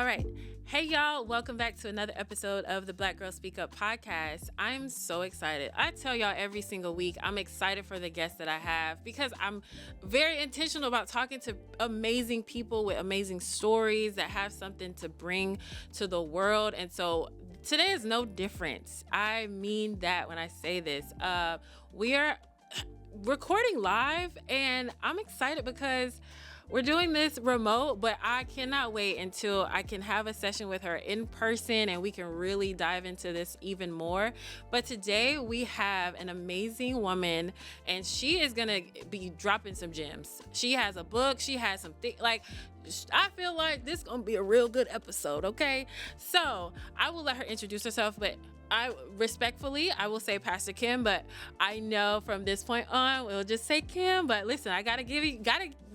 right. Hey, y'all. Welcome back to another episode of the Black Girl Speak Up podcast. I'm so excited. I tell y'all every single week, I'm excited for the guests that I have because I'm very intentional about talking to amazing people with amazing stories that have something to bring to the world. And so today is no different. I mean that when I say this. We are recording live, and I'm excited because we're doing this remote, but I cannot wait until I can have a session with her in person and we can really dive into this even more. But today we have an amazing woman, and she is going to be dropping some gems. She has a book, she has some I feel like this is going to be a real good episode, okay? So I will let her introduce herself, but I will say Pastor Kim, but I know from this point on we'll just say Kim. But listen, I gotta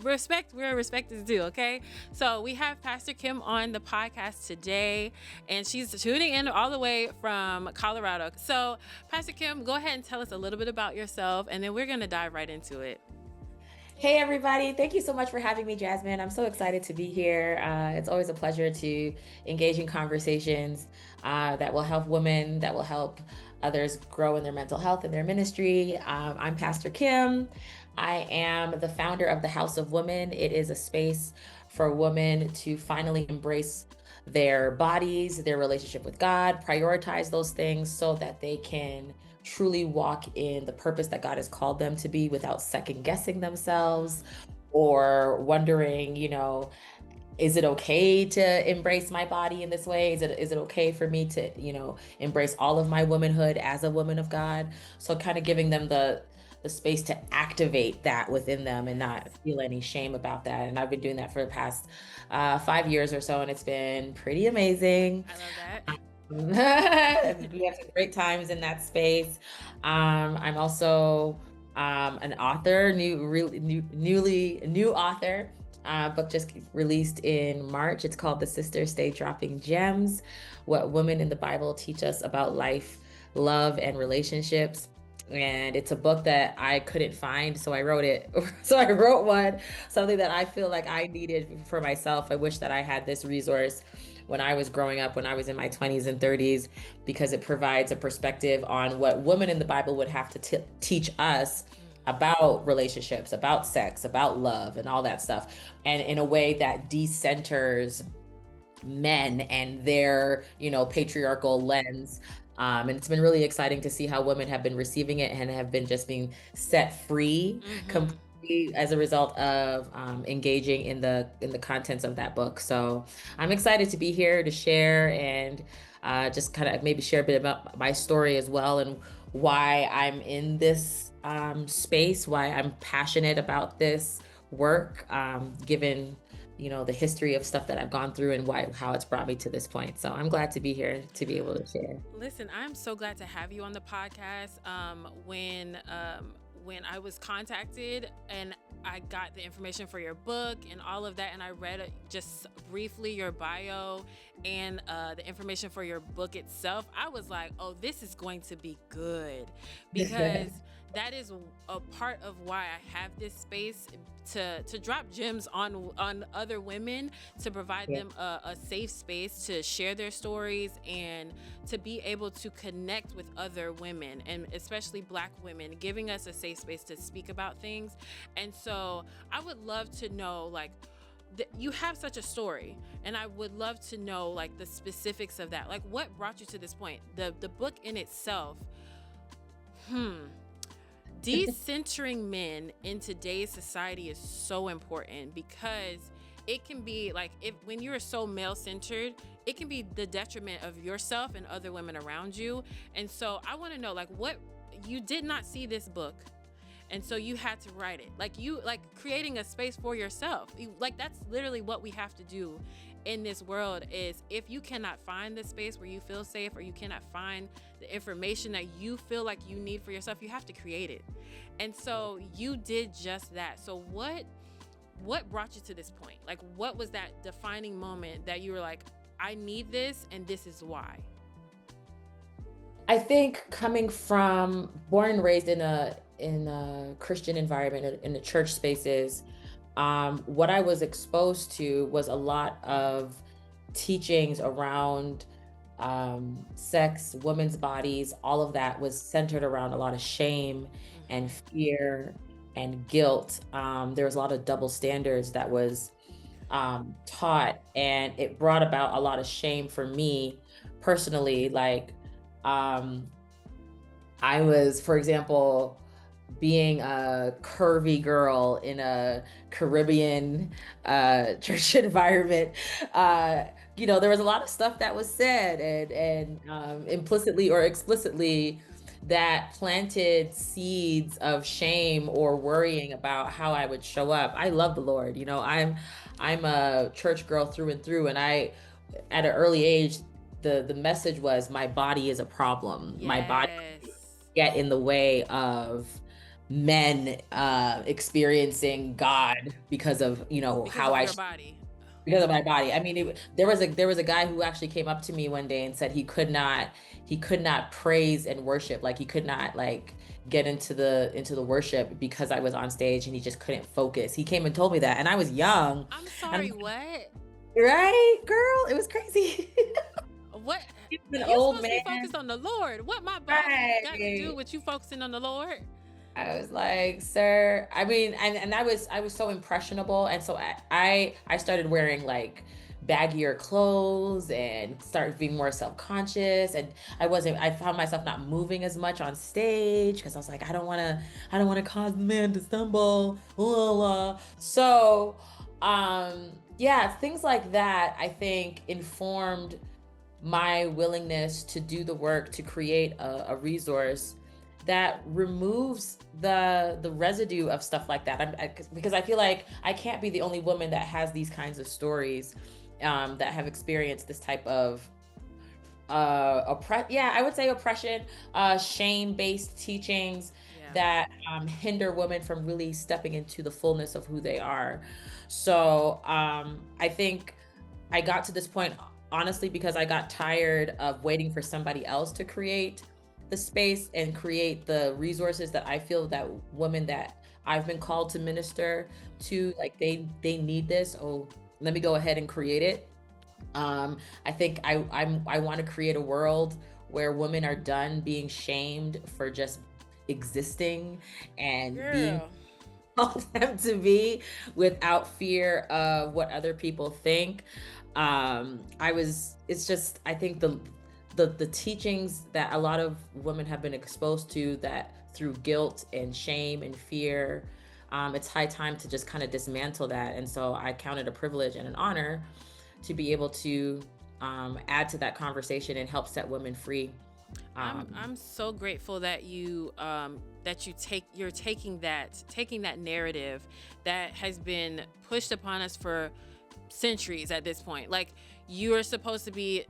respect where respect is due, okay? So we have Pastor Kim on the podcast today, and she's tuning in all the way from Colorado. So Pastor Kim, go ahead and tell us a little bit about yourself, and then we're gonna dive right into it. Hey, everybody. Thank you so much for having me, Jasmine. I'm so excited to be here. It's always a pleasure to engage in conversations that will help women, that will help others grow in their mental health and their ministry. I'm Pastor Kim. I am the founder of the House of Women. It is a space for women to finally embrace their bodies, their relationship with God, prioritize those things so that they can truly walk in the purpose that God has called them to be without second guessing themselves or wondering, is it okay to embrace my body in this way? Is it okay for me to, embrace all of my womanhood as a woman of God? So kind of giving them the space to activate that within them and not feel any shame about that. And I've been doing that for the past 5 years or so, and it's been pretty amazing. I love that. We have some great times in that space. I'm also an author, new author. Book just released in March. It's called The Sisters Stay Dropping Gems: What Women in the Bible Teach Us About Life, Love, and Relationships. And it's a book that I couldn't find, so I wrote it. So I wrote one, something that I feel like I needed for myself. I wish that I had this resource when I was growing up, when I was in my 20s and 30s, because it provides a perspective on what women in the Bible would have to teach us about relationships, about sex, about love, and all that stuff. And in a way that decenters men and their, patriarchal lens. And it's been really exciting to see how women have been receiving it and have been just being set free completely as a result of engaging in the contents of that book. So I'm excited to be here to share and just kind of maybe share a bit about my story as well, and why I'm in this space, why I'm passionate about this work, given the history of stuff that I've gone through and how it's brought me to this point. So I'm glad to be here to be able to share. Listen, I'm so glad to have you on the podcast. When I was contacted and I got the information for your book and all of that, and I read just briefly your bio and the information for your book itself, I was like, oh, this is going to be good, because that is a part of why I have this space to drop gems on other women, to provide them a safe space to share their stories and to be able to connect with other women, and especially Black women, giving us a safe space to speak about things. And so I would love to know, you have such a story, and I would love to know the specifics of that. What brought you to this point? The book in itself, decentering men in today's society is so important, because it can be when you're so male-centered, it can be the detriment of yourself and other women around you. And so I want to know, what you did not see this book, and so you had to write it, creating a space for yourself. That's literally what we have to do in this world. Is if you cannot find the space where you feel safe, or you cannot find the information that you feel like you need for yourself, you have to create it. And so you did just that. So what brought you to this point? What was that defining moment that you were like, I need this, and this is why? I think coming from born and raised in a Christian environment, in the church spaces, what I was exposed to was a lot of teachings around sex, women's bodies, all of that was centered around a lot of shame and fear and guilt. There was a lot of double standards that was taught, and it brought about a lot of shame for me personally. Like, I was, for example, being a curvy girl in a Caribbean church environment, there was a lot of stuff that was said and implicitly or explicitly that planted seeds of shame or worrying about how I would show up. I love the Lord. I'm a church girl through and through, and I, at an early age, the message was my body is a problem. My body Yes. get in the way of men experiencing God because of Because of your body. because of my body. I mean, there was a guy who actually came up to me one day and said he could not praise and worship, like he could not like get into the worship because I was on stage, and he just couldn't focus. He came and told me that, and I was young. I'm And sorry, what? right, girl, it was crazy. What? He's an You old supposed to be man. focused on the Lord. What my body got to do Right. with you focusing on the Lord? I was like, sir, I mean, and I was so impressionable. And so I started wearing like baggier clothes and started being more self-conscious. And I found myself not moving as much on stage because I was like, I don't want to cause men to stumble. La, la. So, yeah, things like that, I think, informed my willingness to do the work to create a resource that removes the residue of stuff like that. Because I feel like I can't be the only woman that has these kinds of stories, that have experienced this type of I would say oppression, shame-based teachings Yeah. that hinder women from really stepping into the fullness of who they are. So I think I got to this point honestly because I got tired of waiting for somebody else to create the space and create the resources that I feel that women that I've been called to minister to, like they need this. Oh, let me go ahead and create it. I think I want to create a world where women are done being shamed for just existing and being Girl. called them to be without fear of what other people think. It's just, I think the teachings that a lot of women have been exposed to, that through guilt and shame and fear, it's high time to just kind of dismantle that. And so I count it a privilege and an honor to be able to add to that conversation and help set women free. I'm so grateful that you're taking that narrative that has been pushed upon us for centuries at this point. Like, you are supposed to be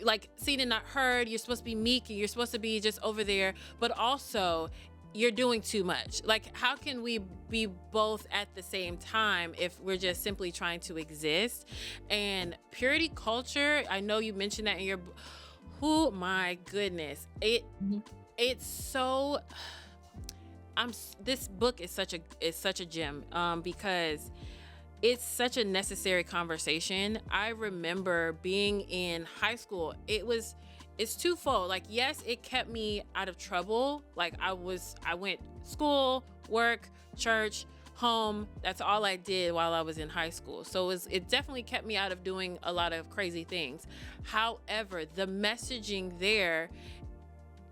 like seen and not heard. You're supposed to be meek, and you're supposed to be just over there, but also you're doing too much. Like, how can we be both at the same time if we're just simply trying to exist? And purity culture, I know you mentioned that in your oh my goodness, Mhm. it's so this book is such a gem, because it's such a necessary conversation. I remember being in high school. It's twofold. Like, yes, it kept me out of trouble. Like, I went school, work, church, home. That's all I did while I was in high school. So it definitely kept me out of doing a lot of crazy things. However, the messaging there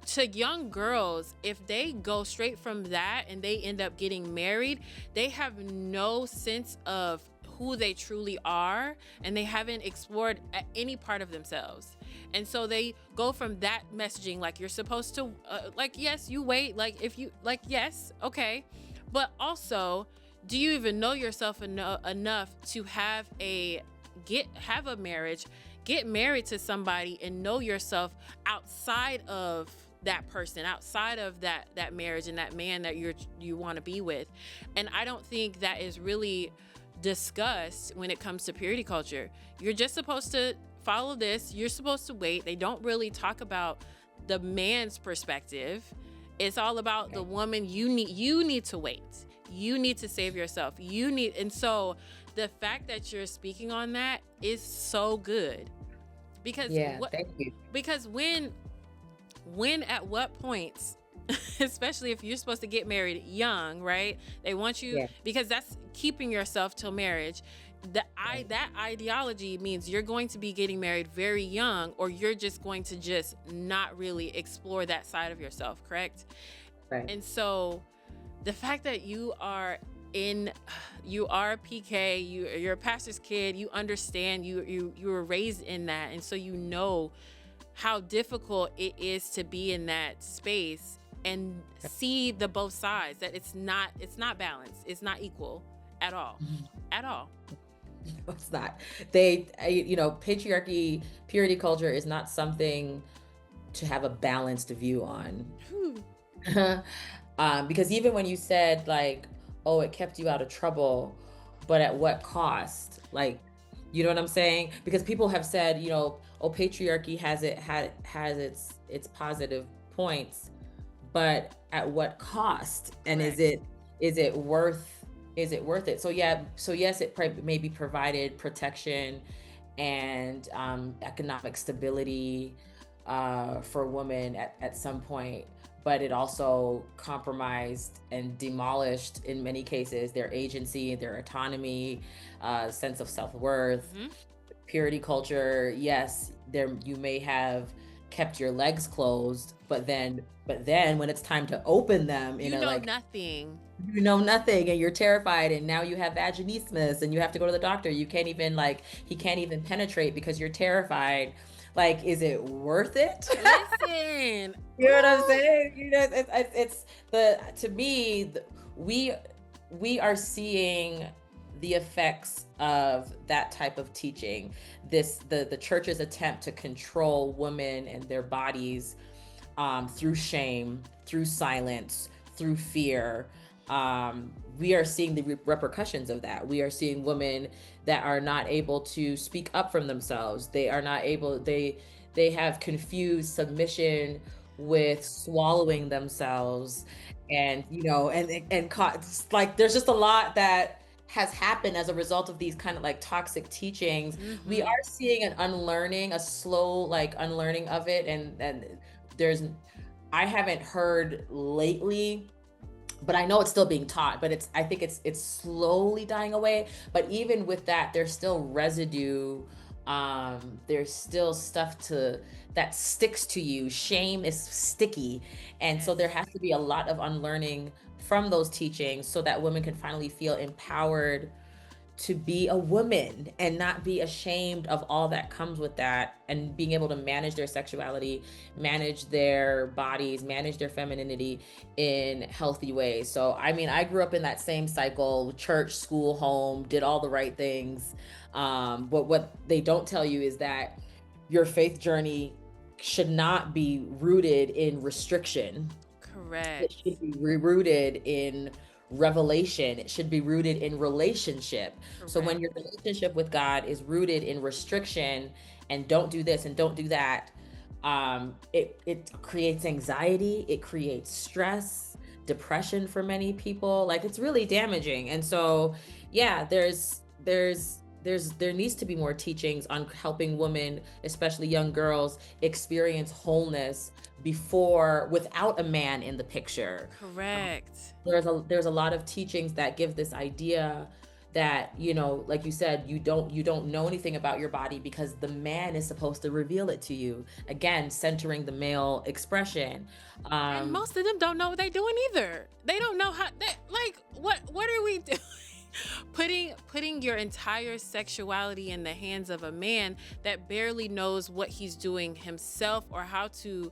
to young girls, if they go straight from that and they end up getting married, they have no sense of who they truly are, and they haven't explored any part of themselves. And so they go from that messaging, like, you're supposed to like, yes, you wait, like, if you like, yes, okay, but also, do you even know yourself enough to have a marriage, get married to somebody, and know yourself outside of that person, outside of that marriage and that man that you want to be with? And I don't think that is really discussed when it comes to purity culture. You're just supposed to follow this. You're supposed to wait. They don't really talk about the man's perspective. It's all about the woman. You need to wait. You need to save yourself. And so the fact that you're speaking on that is so good. Because Yeah, thank you. because when at what points, especially if you're supposed to get married young, right? They want you, Yeah. because that's keeping yourself till marriage. That ideology means you're going to be getting married very young, or you're just going to just not really explore that side of yourself, correct? Right. And so the fact that you are a PK, you're a pastor's kid, you understand, you were raised in that, and so you know how difficult it is to be in that space and see the both sides, that it's not balanced, it's not equal at all. At all. No, it's not. Patriarchy, purity culture is not something to have a balanced view on. Because even when you said like, oh, it kept you out of trouble, but at what cost? Like, you know what I'm saying? Because people have said, oh, patriarchy has its positive points, but at what cost? And Correct. is it worth it? So yes, it maybe provided protection and economic stability for women at some point, but it also compromised and demolished, in many cases, their agency, their autonomy, sense of self-worth. Purity culture, yes, you may have kept your legs closed, but then when it's time to open them, Nothing. you know nothing, and you're terrified, and now you have vaginismus and you have to go to the doctor. You can't even he can't even penetrate because you're terrified. Like, is it worth it? Listen. You know what I'm saying? It's to me, we are seeing the effects of that type of teaching. The church's attempt to control women and their bodies through shame, through silence, through fear. We are seeing the repercussions of that. We are seeing women that are not able to speak up for themselves. They are not able, they have confused submission with swallowing themselves. And like, there's just a lot that has happened as a result of these kind of like toxic teachings. We are seeing an unlearning, a slow like unlearning of it. And I haven't heard lately, but I know it's still being taught, but I think it's slowly dying away. But even with that, there's still residue. There's still stuff that sticks to you. Shame is sticky. And so there has to be a lot of unlearning from those teachings so that women can finally feel empowered to be a woman and not be ashamed of all that comes with that, and being able to manage their sexuality, manage their bodies, manage their femininity in healthy ways. So, I mean, I grew up in that same cycle: church, school, home, did all the right things. But what they don't tell you is that your faith journey should not be rooted in restriction. Correct. It should be rooted in revelation. It should be rooted in relationship. Correct. So when your relationship with God is rooted in restriction and don't do this and don't do that, it creates anxiety, it creates stress, depression for many people. Like, it's really damaging. And so yeah, there needs to be more teachings on helping women, especially young girls, experience wholeness without a man in the picture. Correct. There's a lot of teachings that give this idea that, like you said, you don't know anything about your body because the man is supposed to reveal it to you. Again, centering the male expression. And most of them don't know what they're doing either. They don't know how. What are we doing? Putting your entire sexuality in the hands of a man that barely knows what he's doing himself, or how to.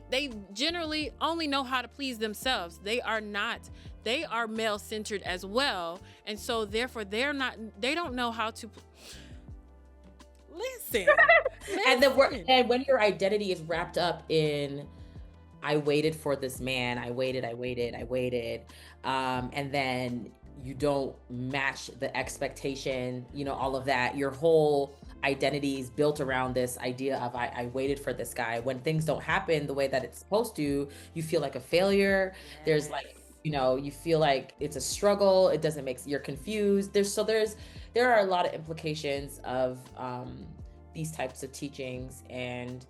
They generally only know how to please themselves. They are male centered as well, and so therefore they don't know how to listen. And when your identity is wrapped up in, I waited for this man, I waited, and then you don't match the expectation, all of that, your whole identity is built around this idea of I waited for this guy. When things don't happen the way that it's supposed to, you feel like a failure. Yes. you feel like it's a struggle. It doesn't make, you're confused. There are a lot of implications of these types of teachings, and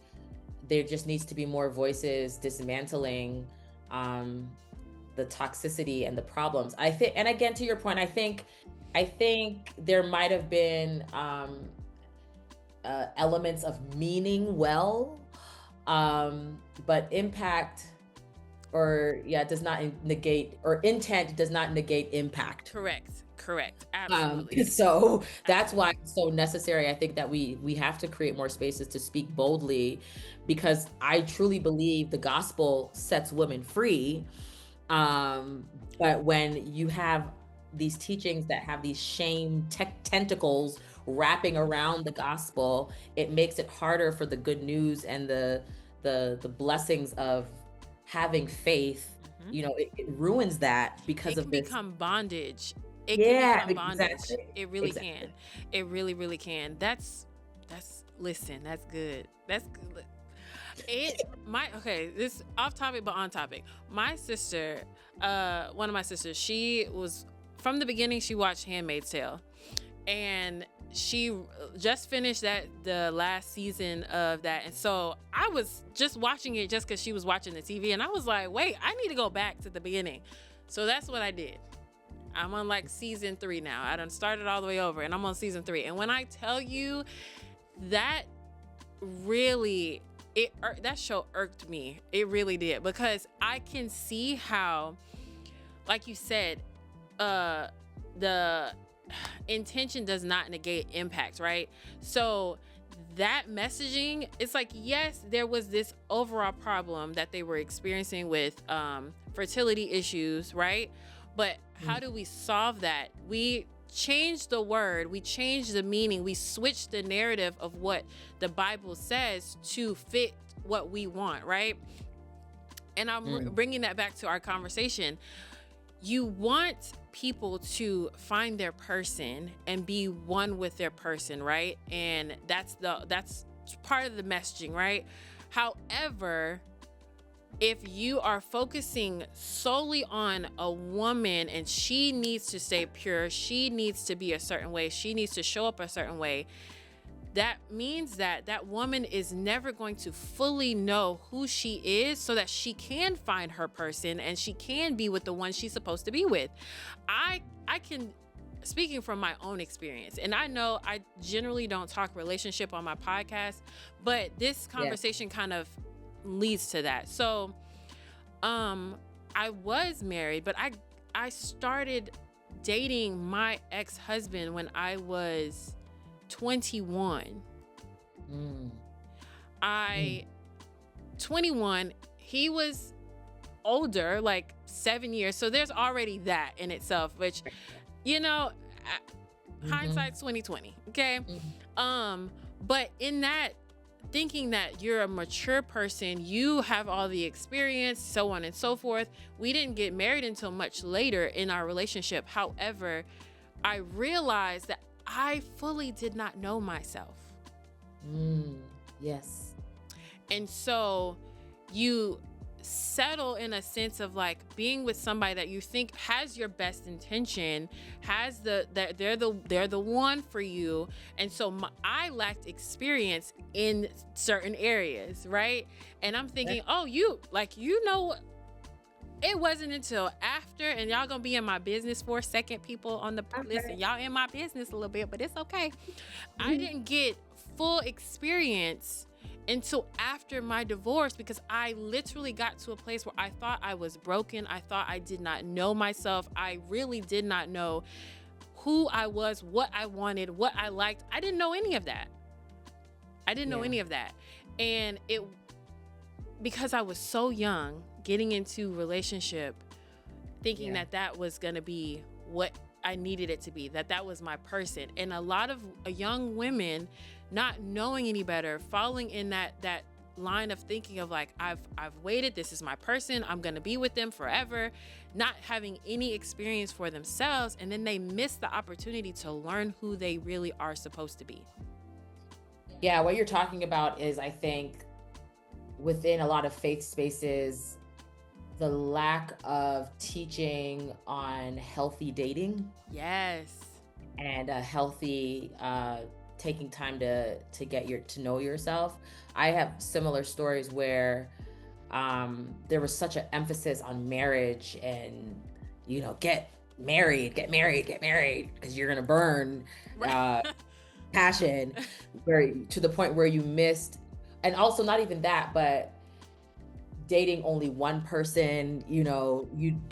there just needs to be more voices dismantling the toxicity and the problems. I think, and again, to your point, I think there might have been elements of meaning well, but impact, or does not negate, or intent does not negate impact. Correct. Absolutely. So that's why it's so necessary, I think, that we have to create more spaces to speak boldly, because I truly believe the gospel sets women free. But when you have these teachings that have these shame tentacles wrapping around the gospel, it makes it harder for the good news and the blessings of having faith. It ruins that because of this. It can become bondage. It Yeah, can become bondage. exactly. It really Exactly. can. It really, really can. Listen, that's good. That's good. This off topic but on topic. My sister, one of my sisters, she was, from the beginning, she watched Handmaid's Tale, and she just finished the last season of that. And so I was just watching it just because she was watching the TV, and I was like, wait, I need to go back to the beginning. So that's what I did. I'm on like season 3 now. I done started all the way over, and I'm on season 3. And when I tell you that really, that show irked me. It really did, because I can see how, like you said, the intention does not negate impact, right? So that messaging, it's like, yes, there was this overall problem that they were experiencing with fertility issues, right? But how do we solve that? We change the word, we change the meaning, we switch the narrative of what the Bible says to fit what we want, right? And I'm bringing that back to our conversation. You want people to find their person and be one with their person, right? And that's part of the messaging, right? However, if you are focusing solely on a woman and she needs to stay pure, she needs to be a certain way, she needs to show up a certain way, that means that woman is never going to fully know who she is, so that she can find her person and she can be with the one she's supposed to be with. I can, speaking from my own experience, and I know I generally don't talk relationship on my podcast, but this conversation kind of leads to that. So I was married, but I started dating my ex-husband when I was 21. 21, he was older, like 7 years, so there's already that in itself, which, hindsight's 2020, okay? But in that, thinking that you're a mature person, you have all the experience, so on and so forth. We didn't get married until much later in our relationship. However, I realized that I fully did not know myself. Yes. And so you settle in a sense of like being with somebody that you think has your best intention, has they're the one for you. And so I lacked experience in certain areas, right? And I'm thinking, it wasn't until after, and y'all gonna be in my business for a second, people on the listen, y'all in my business a little bit, but it's okay. I didn't get full experience until after my divorce, because I literally got to a place where I thought I was broken. I thought I did not know myself. I really did not know who I was, what I wanted, what I liked. I didn't know any of that. And because I was so young, getting into relationship, thinking that was going to be what I needed it to be, that was my person. And a lot of young women, not knowing any better, falling in that line of thinking of like, I've waited, this is my person, I'm going to be with them forever, not having any experience for themselves. And then they miss the opportunity to learn who they really are supposed to be. Yeah, what you're talking about is, I think, within a lot of faith spaces, the lack of teaching on healthy dating Yes. and a healthy taking time to get to know yourself. I have similar stories where there was such an emphasis on marriage and get married, get married, get married because you're gonna burn Right. passion, where to the point where you missed, and also not even that, but dating only one person, you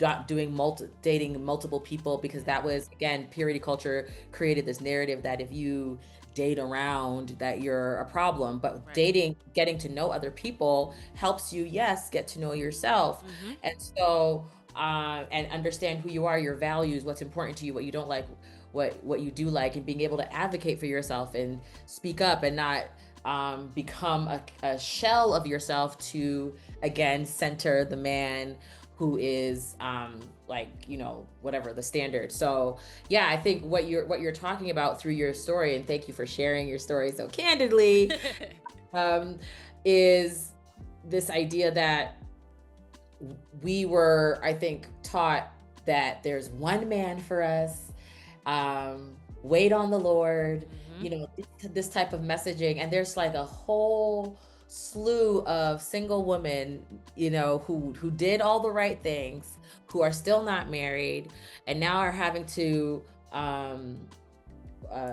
not doing dating multiple people, because that was, again, purity culture created this narrative that if you date around that you're a problem. But Right. dating, getting to know other people helps you, yes, get to know yourself. Mm-hmm. And so and understand who you are, your values, what's important to you, what you don't like, what you do like, and being able to advocate for yourself and speak up and not become a shell of yourself to, again, center the man who is like, whatever the standard. So yeah, I think what you're talking about through your story, and thank you for sharing your story so candidly, is this idea that we were, I think, taught that there's one man for us, wait on the Lord, this type of messaging. And there's like a whole slew of single women, who did all the right things, who are still not married, and now are having to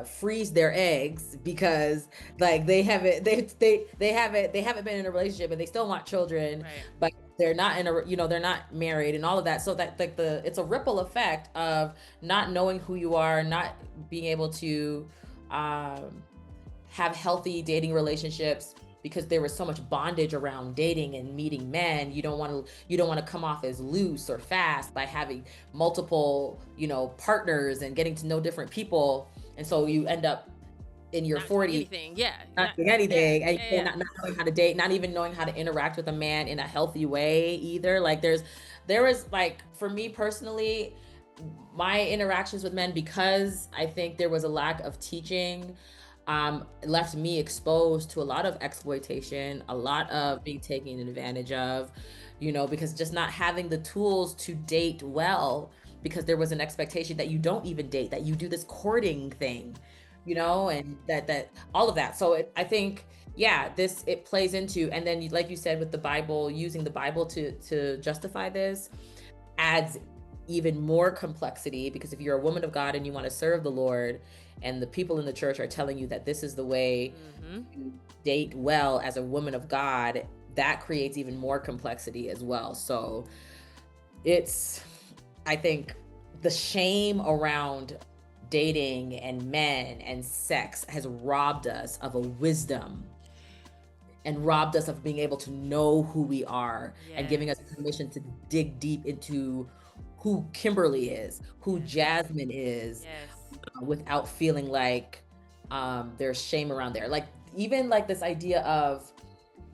freeze their eggs because, like, they haven't been in a relationship and they still want children, Right. but they're not they're not married and all of that. So that, like, it's a ripple effect of not knowing who you are, not being able to have healthy dating relationships, because there was so much bondage around dating and meeting men. You don't want to come off as loose or fast by having multiple partners and getting to know different people. And so you end up in your Not doing 40s anything. Yeah. not doing anything, and Yeah. not knowing how to date, not even knowing how to interact with a man in a healthy way either. Like, there was, like, for me personally, my interactions with men, because I think there was a lack of teaching, left me exposed to a lot of exploitation, a lot of being taken advantage of, because just not having the tools to date well, because there was an expectation that you don't even date, that you do this courting thing, and that all of that. So I think, yeah, it plays into, and then, like you said, with the Bible, using the Bible to justify this adds even more complexity, because if you're a woman of God and you want to serve the Lord, and the people in the church are telling you that this is the way to date well as a woman of God, that creates even more complexity as well. So I think the shame around dating and men and sex has robbed us of a wisdom, and robbed us of being able to know who we are, and giving us permission to dig deep into who Kimberly is, who Jasmine is, without feeling like there's shame around there. Like, even like this idea of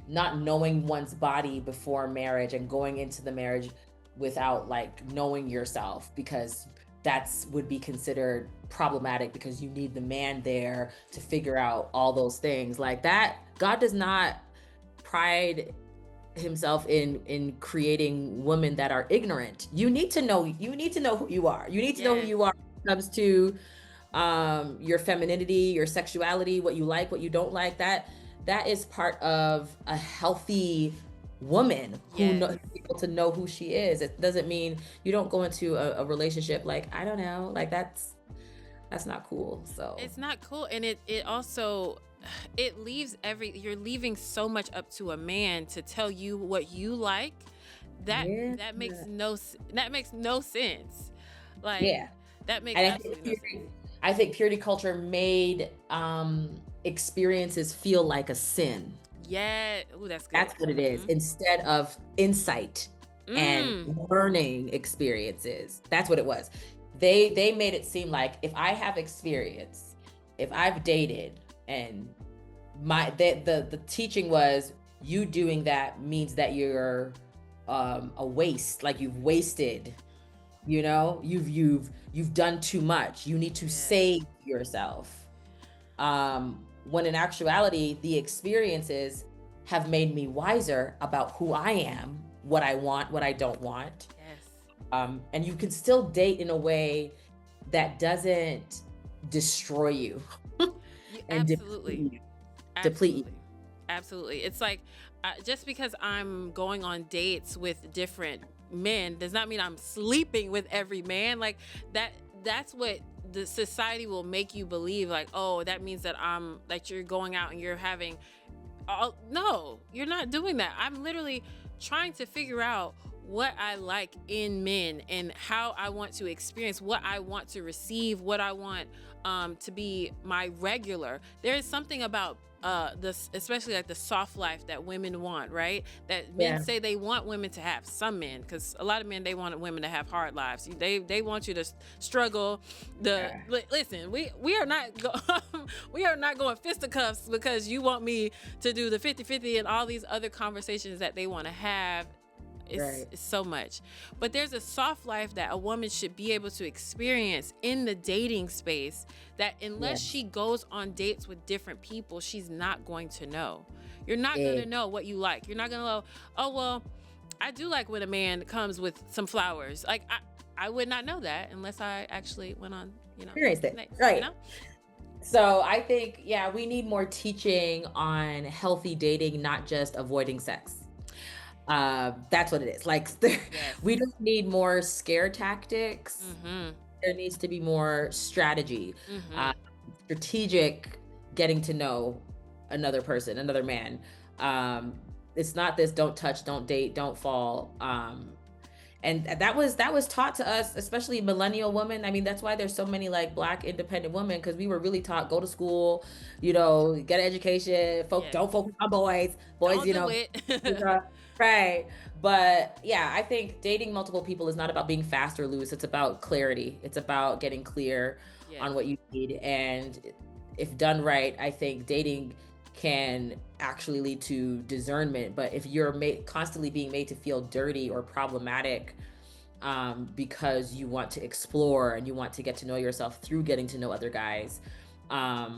not knowing one's body before marriage and going into the marriage without, like, knowing yourself, because that's would be considered problematic, because you need the man there to figure out all those things like that. God does not pride himself in creating women that are ignorant. You need to know who you are. You need to know who you are when it comes to your femininity, your sexuality, what you like, what you don't like. That is part of a healthy woman who knows, able to know who she is. It doesn't mean you don't go into a relationship like, I don't know, like, that's not cool. So It's not cool, and it also, it leaves you're leaving so much up to a man to tell you what you like. That makes no sense. Like, that makes absolutely no sense. I think purity culture made experiences feel like a sin. Yeah. Ooh, that's good. That's what it is, instead of insight and learning experiences. That's what it was. They made it seem like, if I have experience, if I've dated, and the teaching was, you doing that means that you're a waste, like you've wasted, you've done too much, you need to save yourself, when in actuality the experiences have made me wiser about who I am, what I want, what I don't want. Yes. And you can still date in a way that doesn't destroy you and Absolutely. deplete you. Absolutely. It's like just because I'm going on dates with different men does not mean I'm sleeping with every man. Like that's what the society will make you believe, like, oh, that means that you're going out and you're having no, you're not doing that. I'm literally trying to figure out what I like in men and how I want to experience, what I want to receive, what I want to be my regular. There is something about this, especially like the soft life that women want, right? That men say they want women to have. Some men, because a lot of men, they want women to have hard lives. They want you to struggle. Listen, we are not we are not going fisticuffs because you want me to do the 50-50 and all these other conversations that they want to have. It's so much. But there's a soft life that a woman should be able to experience in the dating space that unless she goes on dates with different people, she's not going to know. You're not going to know what you like. You're not going to know, oh, well, I do like when a man comes with some flowers. Like, I would not know that unless I actually went on, experienced it. Next, right. So I think, we need more teaching on healthy dating, not just avoiding sex. That's what it is. Like, we don't need more scare tactics. There needs to be more strategy, strategic getting to know another person, another man. It's not this don't touch, don't date, don't fall. And that was taught to us, especially millennial women. I mean, that's why there's so many like Black independent women, because we were really taught, go to school, get an education, don't focus on boys, don't do it. Right. But I think dating multiple people is not about being fast or loose. It's about clarity. It's about getting clear on what you need. And if done right, I think dating can actually lead to discernment. But if you're constantly being made to feel dirty or problematic because you want to explore and you want to get to know yourself through getting to know other guys, I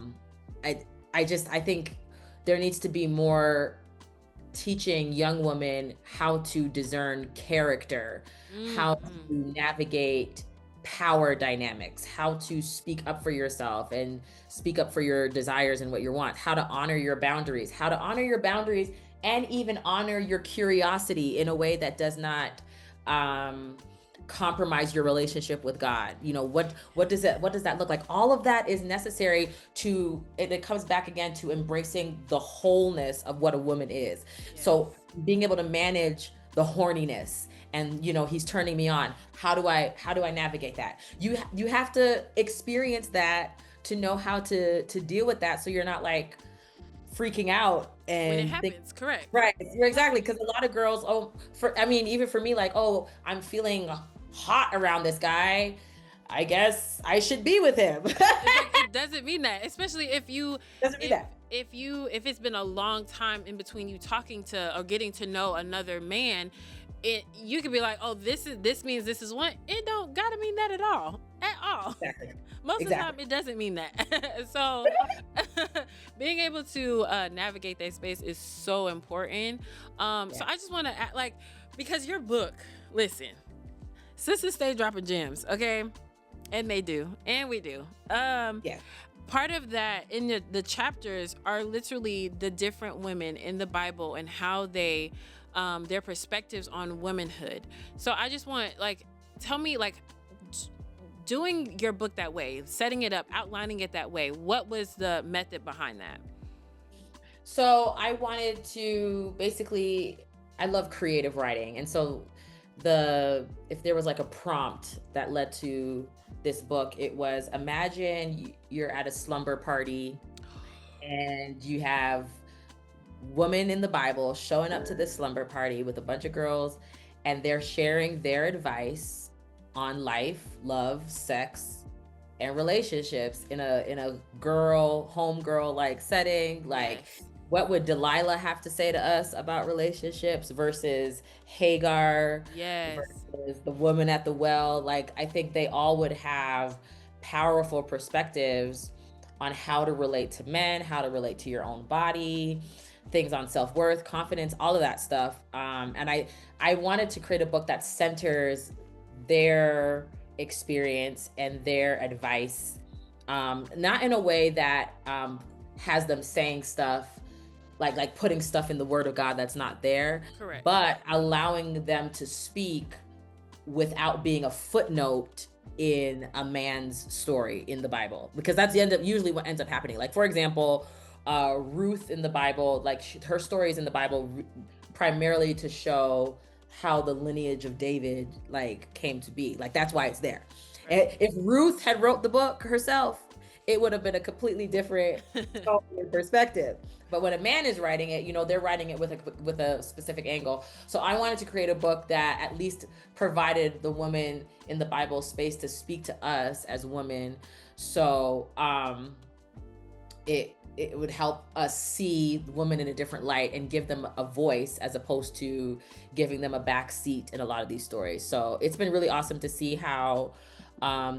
think there needs to be more teaching young women how to discern character, how to navigate power dynamics, how to speak up for yourself and speak up for your desires and what you want, how to honor your boundaries, and even honor your curiosity in a way that does not compromise your relationship with God. What does that look like? All of that is necessary it comes back again to embracing the wholeness of what a woman is. So being able to manage the horniness and he's turning me on. How do I navigate that? You have to experience that to know how to deal with that, so you're not like freaking out and when it happens. Correct. Right. Exactly. Because a lot of girls, even for me, like, I'm feeling hot around this guy, I guess I should be with him. It doesn't mean that, especially if it's been a long time in between you talking to or getting to know another man. You could be like, oh, this means this is one. It don't gotta mean that at all. Exactly. Most of the time it doesn't mean that. So being able to navigate that space is so important. So I just want to because your book, listen, sisters stay dropping gems, okay? And they do, and we do. Part of that in the chapters are literally the different women in the Bible and how they their perspectives on womanhood. So I just want tell me doing your book that way, setting it up, outlining it that way, what was the method behind that? So I wanted to I love creative writing. And so if there was like a prompt that led to this book, it was, imagine you're at a slumber party and you have women in the Bible showing up to this slumber party with a bunch of girls, and they're sharing their advice on life, love, sex, and relationships in a homegirl like setting. What would Delilah have to say to us about relationships versus Hagar versus the woman at the well? I think they all would have powerful perspectives on how to relate to men, how to relate to your own body, things on self-worth, confidence, all of that stuff. And I wanted to create a book that centers their experience and their advice, not in a way that has them saying stuff like putting stuff in the word of God that's not there, Correct. but allowing them to speak without being a footnote in a man's story in the Bible, because that's usually what ends up happening. Like, for example, Ruth in the Bible, like her story is in the Bible primarily to show how the lineage of David like came to be. Like, that's why it's there. Right. If Ruth had wrote the book herself, it would have been a completely different perspective. But when a man is writing it, they're writing it with a specific angle. So I wanted to create a book that at least provided the woman in the Bible space to speak to us as women. So it would help us see women in a different light and give them a voice, as opposed to giving them a back seat in a lot of these stories. So it's been really awesome to see how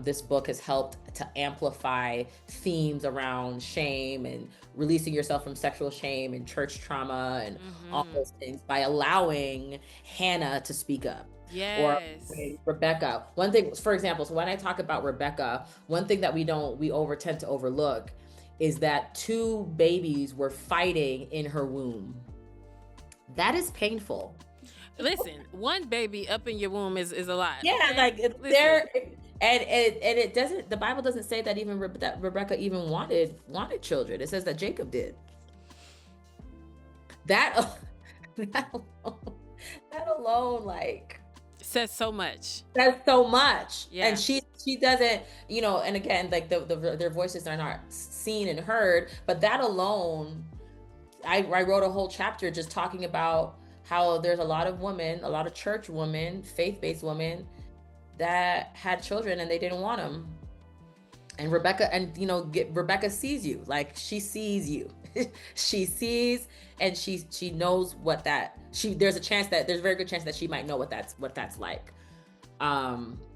this book has helped to amplify themes around shame and releasing yourself from sexual shame and church trauma and all those things by allowing Hannah to speak up. Yes. Or Rebecca. One thing, for example, so when I talk about Rebecca, one thing that we tend to overlook is that 2 babies were fighting in her womb. That is painful. Listen, 1 baby up in your womb is a lot. Yeah, okay? Like there. And it doesn't. The Bible doesn't say that even that Rebecca even wanted children. It says that Jacob did. That alone, like, says so much. Says so much. Yeah. And she doesn't. And again, like their voices are not seen and heard. But that alone, I wrote a whole chapter just talking about how there's a lot of women, a lot of church women, faith-based women, that had children and they didn't want them. And Rebecca sees you, like she sees you. She sees, and she knows what there's a very good chance that she might know what that's like.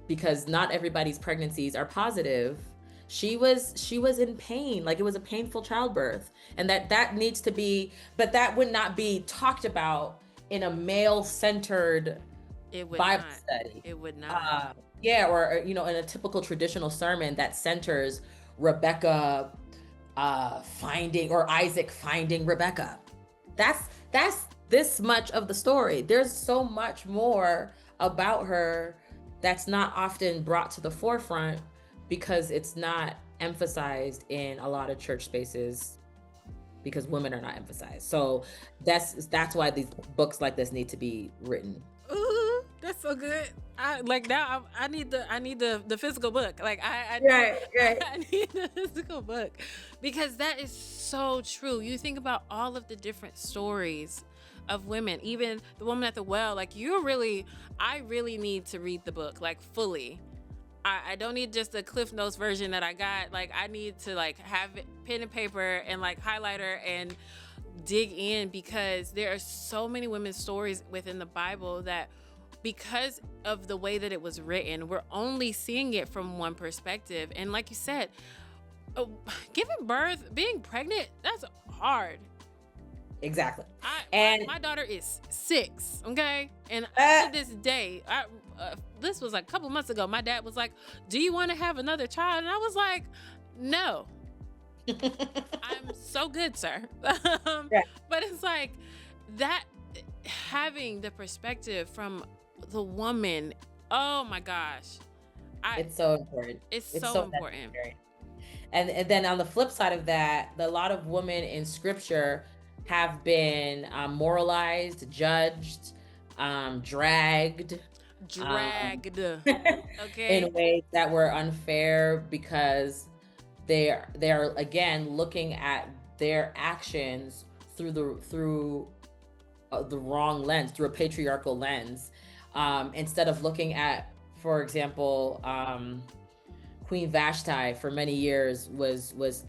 Because not everybody's pregnancies are positive. She was in pain, like it was a painful childbirth, and that needs to be, but that would not be talked about in a male-centered Bible study. It would not. Or in a typical traditional sermon that centers Rebecca finding, or Isaac finding Rebecca. That's this much of the story. There's so much more about her that's not often brought to the forefront because it's not emphasized in a lot of church spaces, because women are not emphasized. So that's why these books like this need to be written. Ooh, that's so good. I need the physical book. Like I need the physical book, because that is so true. You think about all of the different stories of women, even the woman at the well. Like I really need to read the book like fully. I don't need just a Cliff Notes version that I got. Like I need to like have pen and paper and like highlighter and dig in, because there are so many women's stories within the Bible that, because of the way that it was written, we're only seeing it from one perspective. And like you said, giving birth, being pregnant, that's hard. Exactly. My daughter is 6, okay? And to this day, this was like a couple months ago, my dad was like, do you want to have another child? And I was like, no. I'm so good, sir. But it's like that, having the perspective from the woman, oh my gosh. It's so important. It's so important. Necessary. And then on the flip side of that, a lot of women in scripture have been moralized, judged, dragged. Okay. In ways that were unfair, because they're again looking at their actions through the wrong lens, through a patriarchal lens, instead of looking at, for example, Queen Vashti for many years was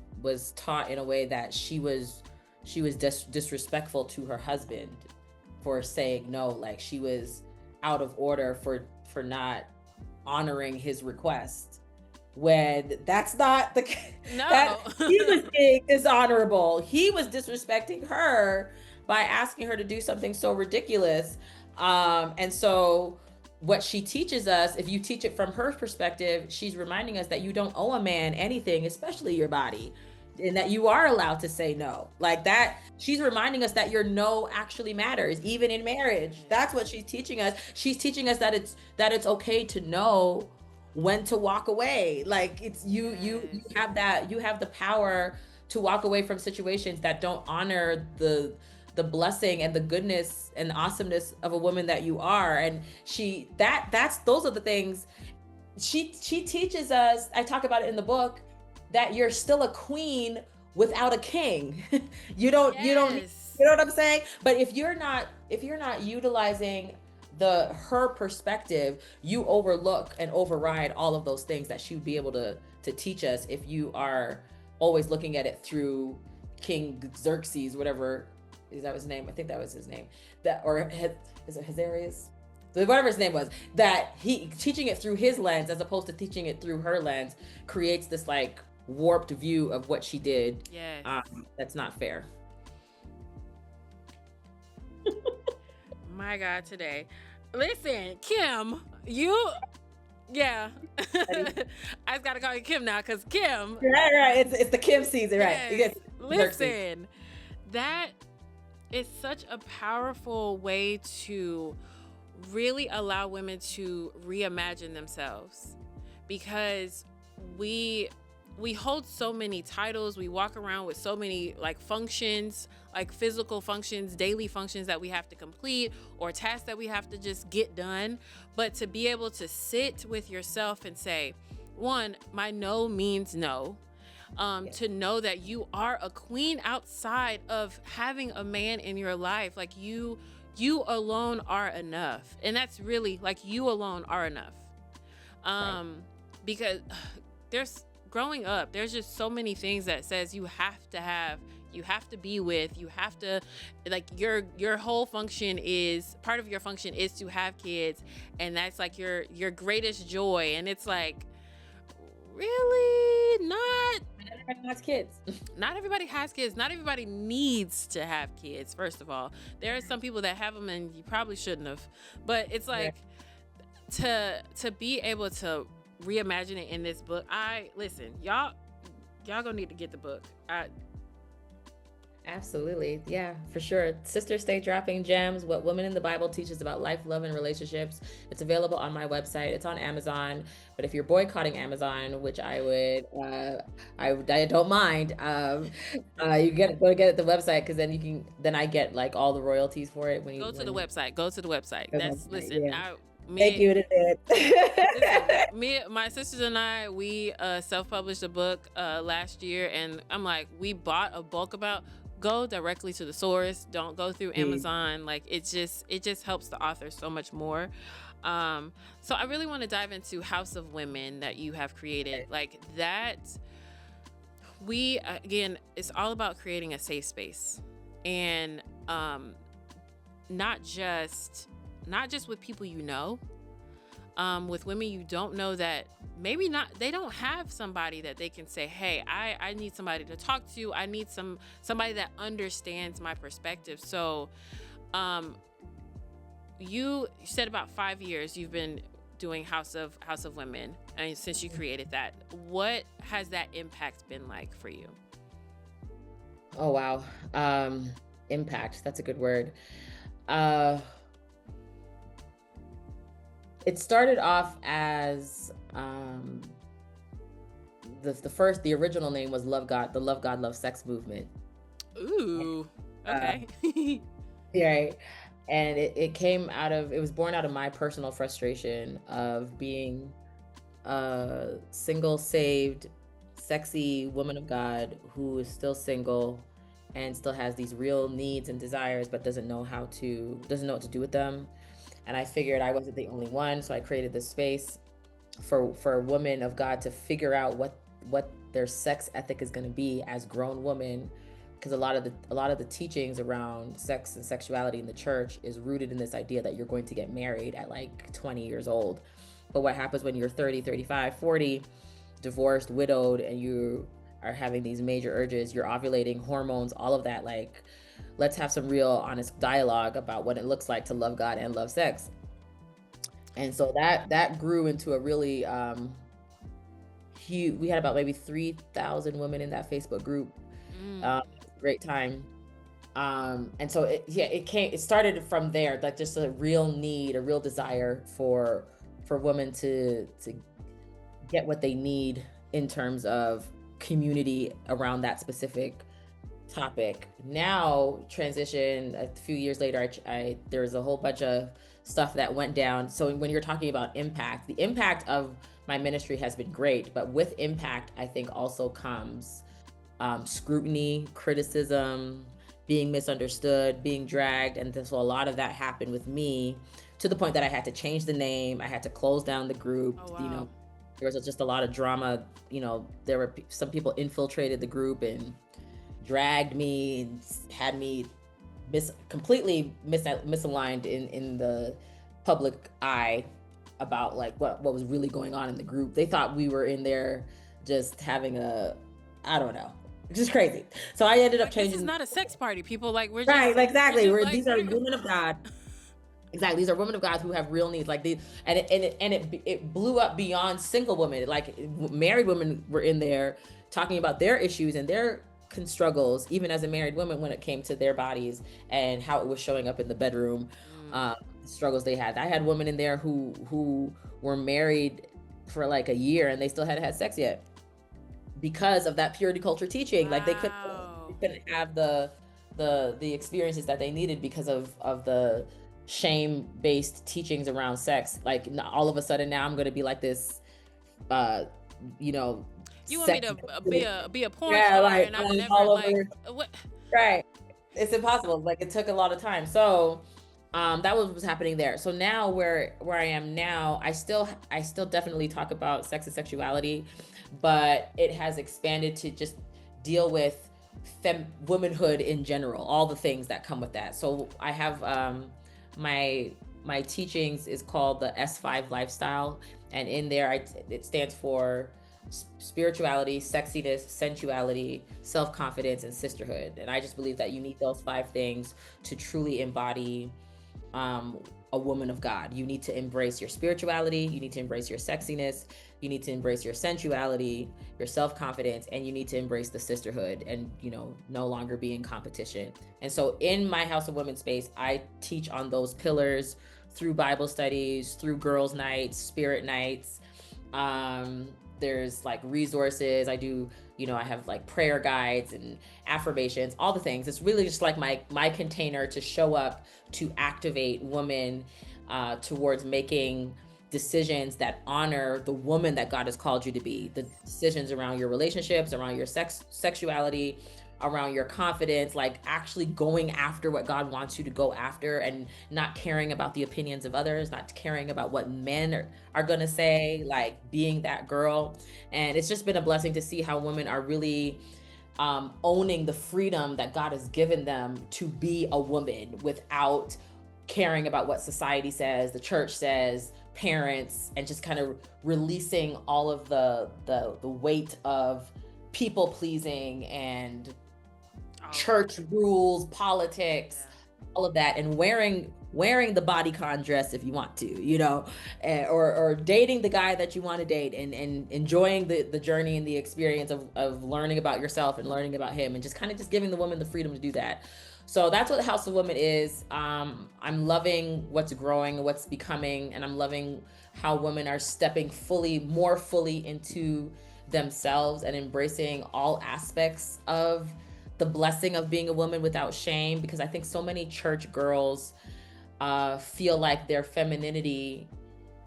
taught in a way that she was disrespectful to her husband for saying no. Like she was out of order for not honoring his request, when that's not the no. That he was being dishonorable. He was disrespecting her by asking her to do something so ridiculous. And so what she teaches us, if you teach it from her perspective, she's reminding us that you don't owe a man anything, especially your body, and that you are allowed to say no. Like that, she's reminding us that your no actually matters, even in marriage. That's what she's teaching us. She's teaching us that it's okay to know when to walk away. Like it's you have that, you have the power to walk away from situations that don't honor the blessing and the goodness and the awesomeness of a woman that you are. And that's those are the things she teaches us. I talk about it in the book, that you're still a queen without a king. you don't you know what I'm saying? But if you're not utilizing her perspective, you overlook and override all of those things that she would be able to teach us if you are always looking at it through King Xerxes, whatever. Is that his name? I think that was his name. Is it Hazarius? Whatever his name was, that he teaching it through his lens as opposed to teaching it through her lens creates this like warped view of what she did. Yes. That's not fair. My God, today. Listen, Kim, yeah. I just gotta call you Kim now, because Kim. Right. It's the Kim season, right? Yes. Listen, that is such a powerful way to really allow women to reimagine themselves, because we hold so many titles. We walk around with so many like functions, like physical functions, daily functions that we have to complete, or tasks that we have to just get done. But to be able to sit with yourself and say, one, my no means no. To know that you are a queen outside of having a man in your life. Like you alone are enough. And that's really like, you alone are enough. Because growing up, there's just so many things that says you have to be with, you have to, like your whole function is, part of your function is to have kids. And that's like your greatest joy. And it's like, really not everybody has kids. Not everybody has kids. Not everybody needs to have kids. First of all, there are some people that have them and you probably shouldn't have, but it's like to be able to reimagine it in this book. Y'all gonna need to get the book. Absolutely. Yeah, for sure. Sisters stay dropping gems. What Women in the Bible teaches about life, love, and relationships. It's available on my website. It's on Amazon. But if you're boycotting Amazon, which I would, I don't mind, you go get it at the website, because then I get like all the royalties for it. Go to the website. That's listen. Yeah. Thank you to listen, my sisters and I, we self-published a book last year, and I'm like, we bought a bulk amount. Go directly to the source. Don't go through Amazon. Like it just helps the author so much more. So I really want to dive into House of Women that you have created. Like that, again, it's all about creating a safe space, and not just with people you know, with women you don't know that maybe they don't have somebody that they can say, hey, I need somebody to talk to. I need somebody that understands my perspective. So you said about 5 years you've been doing House of Women, and since you created that, what has that impact been like for you? Oh wow. Impact, that's a good word. It started off as the original name was the Love God, Love Sex movement. Ooh, okay. Right. And it was born out of my personal frustration of being a single, saved, sexy woman of God who is still single and still has these real needs and desires, but doesn't know what to do with them. And I figured I wasn't the only one, so I created this space for women of God to figure out what their sex ethic is going to be as grown women, because a lot of the teachings around sex and sexuality in the church is rooted in this idea that you're going to get married at like 20 years old. But what happens when you're 30, 35, 40, divorced, widowed, and you are having these major urges, you're ovulating, hormones, all of that, like let's have some real honest dialogue about what it looks like to love God and love sex. And so that grew into a really huge, we had about maybe 3,000 women in that Facebook group. Great time. And so it started from there, like just a real need, a real desire for women to get what they need in terms of community around that specific topic. Now, transition a few years later, there's a whole bunch of stuff that went down. So when you're talking about impact, the impact of my ministry has been great, but with impact, I think also comes scrutiny, criticism, being misunderstood, being dragged. And so a lot of that happened with me, to the point that I had to change the name. I had to close down the group. Oh, wow. You know, there was just a lot of drama. You know, there were some people infiltrated the group and dragged me and had me completely misaligned in the public eye about like what was really going on in the group. They thought we were in there just having I don't know, just crazy. So I ended up changing. This is not a sex party, people. Like, we're just right, exactly. These are whatever. women of God. Exactly, these are women of God who have real needs. Like it blew up beyond single women. Like married women were in there talking about their issues and their struggles, even as a married woman, when it came to their bodies and how it was showing up in the bedroom, struggles they had. I had women in there who were married for like a year and they still hadn't had sex yet because of that purity culture teaching. Wow. Like they couldn't have the experiences that they needed because of the shame-based teachings around sex. Like all of a sudden now I'm going to be like this, you want me to be a porn star, like, and I've never like what? Right. It's impossible. Like it took a lot of time. So that was what was happening there. So now where I am now, I still definitely talk about sex and sexuality, but it has expanded to just deal with womanhood in general, all the things that come with that. So I have my teachings is called the S5 lifestyle, and in there it stands for spirituality, sexiness, sensuality, self-confidence, and sisterhood. And I just believe that you need those 5 things to truly embody a woman of God. You need to embrace your spirituality, you need to embrace your sexiness, you need to embrace your sensuality, your self-confidence, and you need to embrace the sisterhood and, no longer be in competition. And so in my House of Women space, I teach on those pillars through Bible studies, through girls' nights, spirit nights. There's like resources. I do, I have like prayer guides and affirmations, all the things. It's really just like my container to show up to activate women towards making decisions that honor the woman that God has called you to be. The decisions around your relationships, around your sexuality, around your confidence, like actually going after what God wants you to go after and not caring about the opinions of others, not caring about what men are going to say, like being that girl. And it's just been a blessing to see how women are really owning the freedom that God has given them to be a woman without caring about what society says, the church says, parents, and just kind of releasing all of the weight of people pleasing and church rules, politics, all of that, and wearing the bodycon dress if you want to, or dating the guy that you want to date and enjoying the journey and the experience of learning about yourself and learning about him, and just kind of just giving the woman the freedom to do that. So that's what the House of Women is. I'm loving what's growing, what's becoming, and I'm loving how women are stepping more fully into themselves and embracing all aspects of the blessing of being a woman without shame. Because I think so many church girls feel like their femininity,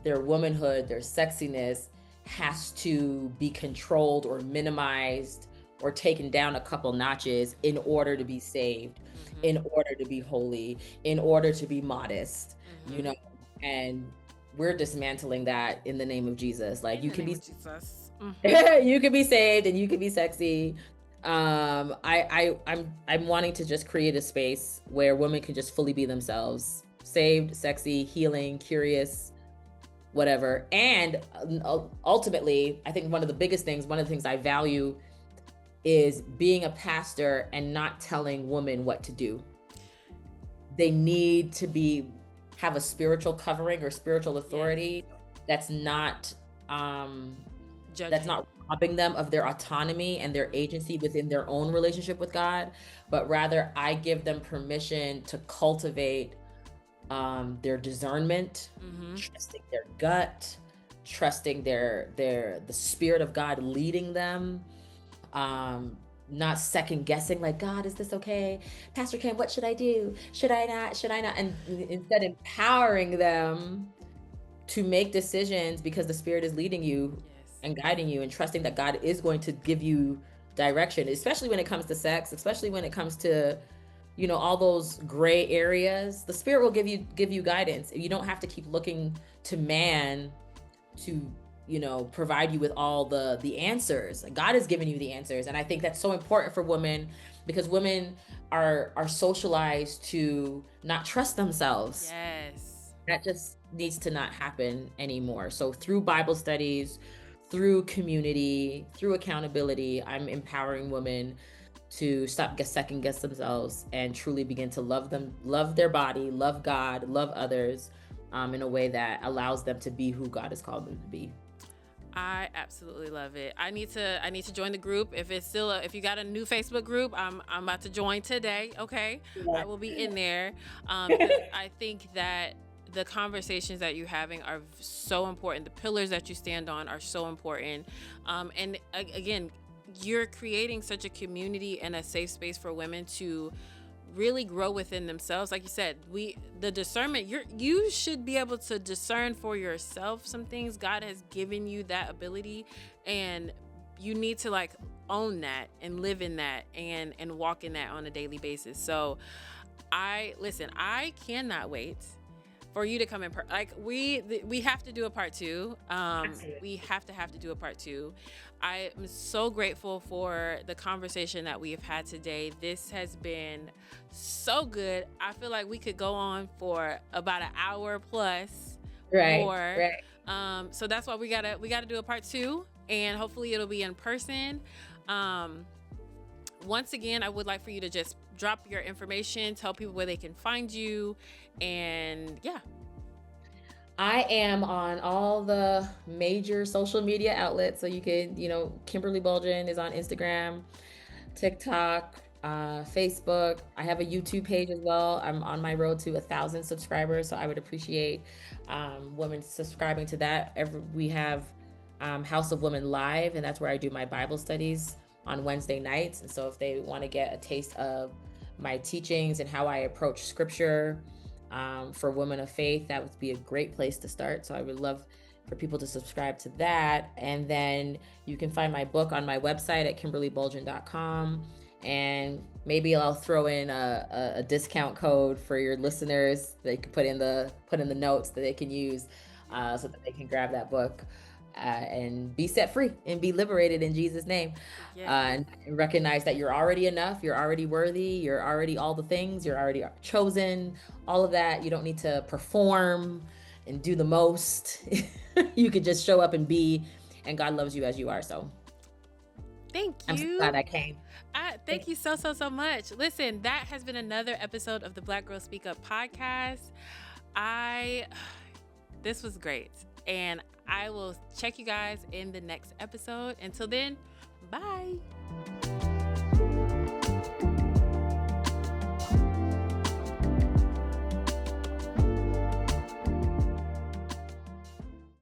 their womanhood, their sexiness has to be controlled or minimized or taken down a couple notches in order to be saved, in order to be holy, in order to be modest, and we're dismantling that in the name of Jesus. Like you can be you can be saved and you can be sexy. I'm wanting to just create a space where women can just fully be themselves, saved, sexy, healing, curious, whatever. And ultimately, I think one of the things I value is being a pastor and not telling women what to do. They need to have a spiritual covering or spiritual authority that's not robbing them of their autonomy and their agency within their own relationship with God, but rather I give them permission to cultivate their discernment, trusting their gut, trusting the Spirit of God leading them, not second guessing, like, God, is this okay? Pastor Kim, what should I do? Should I not? Should I not? And instead empowering them to make decisions because the Spirit is leading you and guiding you, and trusting that God is going to give you direction, especially when it comes to sex, especially when it comes to, all those gray areas. The Spirit will give you guidance. You don't have to keep looking to man to provide you with all the answers. God has given you the answers, and I think that's so important for women, because women are socialized to not trust themselves. That just needs to not happen anymore. So through Bible studies, through community, through accountability, I'm empowering women to stop second guess themselves and truly begin to love their body, love God, love others, in a way that allows them to be who God has called them to be. I absolutely love it. I need to join the group. If you got a new Facebook group, I'm about to join today. Okay. Yeah. I will be in there. Because I think that the conversations that you're having are so important. The pillars that you stand on are so important. And again, you're creating such a community and a safe space for women to really grow within themselves. Like you said, the discernment, you should be able to discern for yourself some things. God has given you that ability, and you need to own that and live in that and walk in that on a daily basis. So I cannot wait for you to come in. We have to do a part 2. We have to do a part 2. I am so grateful for the conversation that we have had today. This has been so good. I feel like we could go on for about an hour plus more. Right. So that's why we gotta do a part 2, and hopefully it'll be in person. Once again, I would like for you to just drop your information, tell people where they can find you, and yeah. I am on all the major social media outlets. So you could, Kimberly Bulgin is on Instagram, TikTok, Facebook. I have a YouTube page as well. I'm on my road to 1,000 subscribers. So I would appreciate women subscribing to that. We have House of Women Live, and that's where I do my Bible studies on Wednesday nights. And so if they want to get a taste of my teachings and how I approach scripture, for women of faith, that would be a great place to start. So I would love for people to subscribe to that. And then you can find my book on my website at kimberlybulgin.com. And maybe I'll throw in a discount code for your listeners. They can put in the notes that they can use, so that they can grab that book and be set free and be liberated in Jesus' name. And recognize that you're already enough, you're already worthy, you're already all the things, you're already chosen, all of that. You don't need to perform and do the most. You could just show up and be, and God loves you as you are. So thank you. I'm so glad I came. Thank you so much. Listen, that has been another episode of the Black Girl Speak Up podcast. This was great, and I will check you guys in the next episode. Until then, bye.